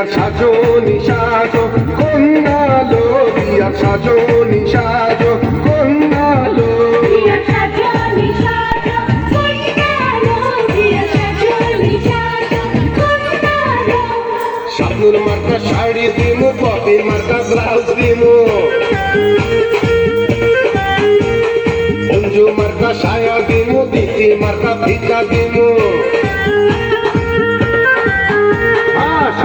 বিয়ার সাজনি সাজো কন্যালো বিয়ার সাজনি সাজো কন্যালো শাবনুর মার্কা শাড়ি দিমু পপি মার্কা ব্লাউজ দিমু অঞ্জু মার্কা সায়া দিমু দিতি মার্কা ফিতা দিমু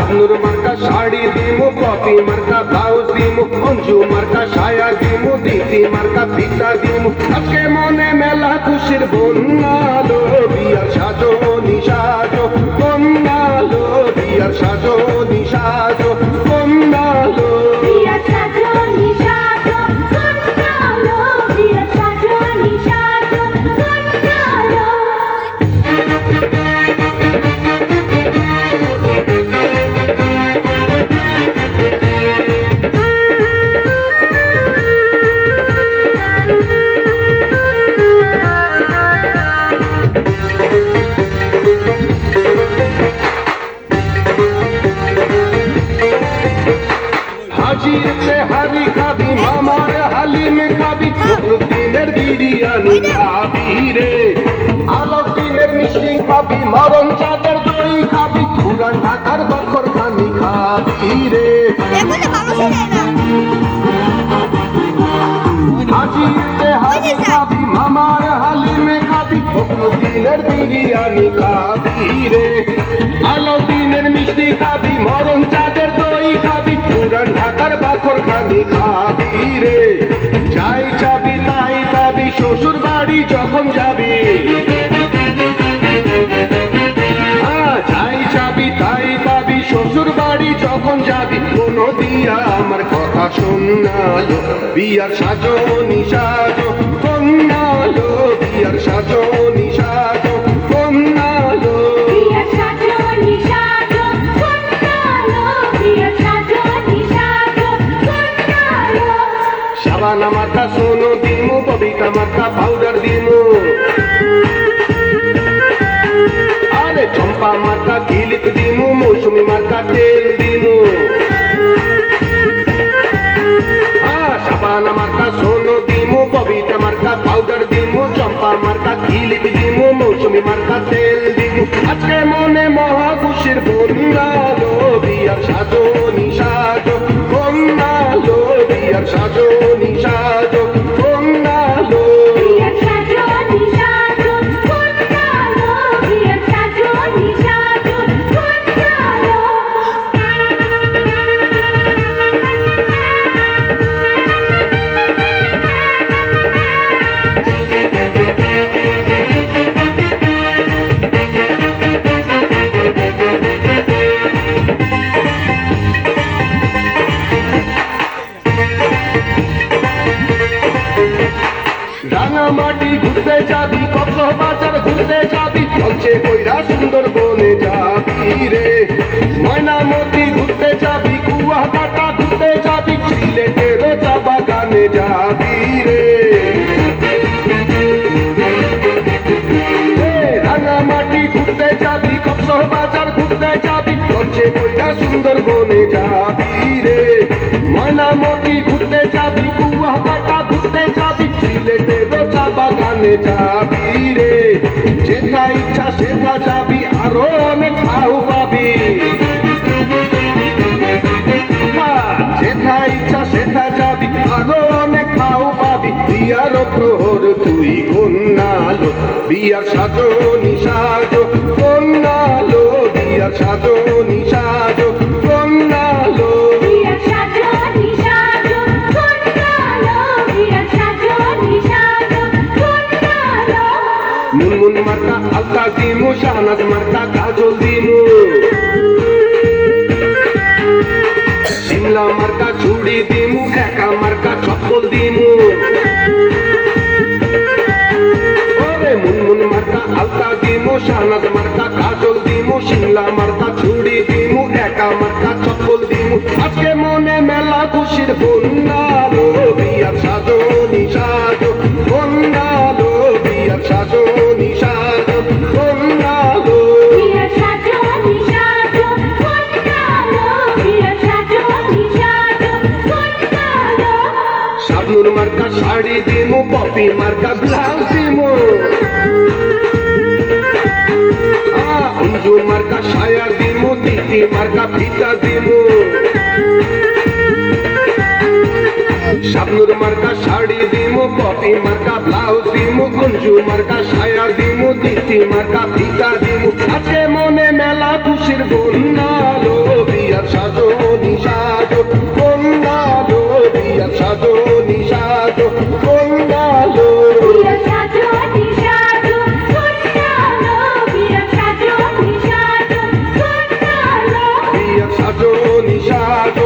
শাবনুর মার্কা শাড়ি দিমু পপি মার্কা ব্লাউজ দিমু অঞ্জু মার্কা সায়া দিমু দিতি মার্কা ফিতা দিমু আজকে মনে মেলা খুশির বন্যালো বিয়ার সাজনি সাজো কন্যালো বিয়ার সাজনি সাজো কন্যালো হাজিরতে হারি খাবি মামার হালিম খাবি দিনের বিরিয়ানি খাবি রে আলোক দিনের মিষ্টি খাবি মরণ চাঁদের দই খাবি পুরান ঢাকার বকর খানি খাবি রে হাজিরতে হারি খাবি মামার হালিম খাবি দিনের বিরিয়ানি খাবি রে আলোক দিনের মিষ্টি খাবি মরণ চাঁদের দই খাবি পুরান ঢাকার বাকর খানি খাবি রে যাই যাবি তাই পাবি শ্বশুর বাড়ি যখন যাবি যাই যাবি তাই পাবি শ্বশুর বাড়ি যখন যাবি কোনো দিয়া আমার কথা শোনালো বিয়ার সাজনি সাজো কন্যালো বিয়ার সাজনি সাজো কন্যালো শাবানা মাথা সোনো দিমু ববিতা মাথা পাউডার দিমু আরে চম্পা মাথা কিলিপ দিমু মৌসুমি মাথা তেল দিমু শাবানা মাথা সোনো দিমু ববিতা মাথা পাউডার দিমু চম্পা মাথা কিলিপ দিমু মৌসুমি মাথা তেল দিমু আজকে মনে মহা খুশির বন্যালো বিয়ার সাজনি সাজো কন্যালো বিয়ার সাজনি সাজো কন্যালো রাঙামাটি ঘুরতে যাবি কক্সবাজার ঘুরতে যাবি চলছে কইরা সুন্দর বনে যাবি রে ময়নামতি ঘুরতে যাবি কুয়াকাটা ঘুরতে যাবি সিলেটের চা বাগানে যাবি রে রাঙামাটি ঘুরতে যাবি কক্সবাজার ঘুরতে যাবি চলছে কইরা সুন্দর বনে যাবি রে ময়নামতি ঘুরতে যাবি কুয়াকাটা ঘুরতে যাবি সিলেটের চা বাগানে যাবি রে যেটা ইচ্ছা সেটা যাবি আরো অনেক খাও পাবি যেটা ইচ্ছা সেটা যাবি আরো অনেক খাও পাবি বিয়ার প্রহর তুই কন্যালো বিয়ার সাজনি সাজো কন্যালো বিয়ার সাজনি সাজো কন্যালো মুনমুন মার্কা আলতা দিমু শাহনাজ মার্কা কাজল দিমু শিমলা মার্কা চুড়ি দিমু একা মার্কা চপ্পল দিমু ওরে মুনমুন মার্কা আলতা দিমু শাহনাজ মার্কা কাজল দিমু শিমলা মার্কা চুড়ি দিমু একা মার্কা চপ্পল দিমু আজকে মনে মেলা খুশির বন্যালো বিয়ার সাজনি সাজো কন্যালো বিয়ার সাজনি সাজো কন্যালো পপি মার্কা ব্লাউজ দিমু অঞ্জু মার্কা সায়া দিমু তিতি মার্কা ফিতা দিমু শাবনুর মার্কা শাড়ি দিমু পপি মার্কা ব্লাউজ দিমু অঞ্জু মার্কা সায়া দিমু তিতি মার্কা ফিতা দিমু আছে মনে মেলা খুশির বন্যালো বিয়ার সাজো নিসাজো বন্যালো বিয়ার সাজো নিসাজো বন্যালো বিয়ার সাজো নিসাজো বন্যালো বিয়ার সাজো নিসাজো বন্যালো বিয়ার সাজো নিসাজো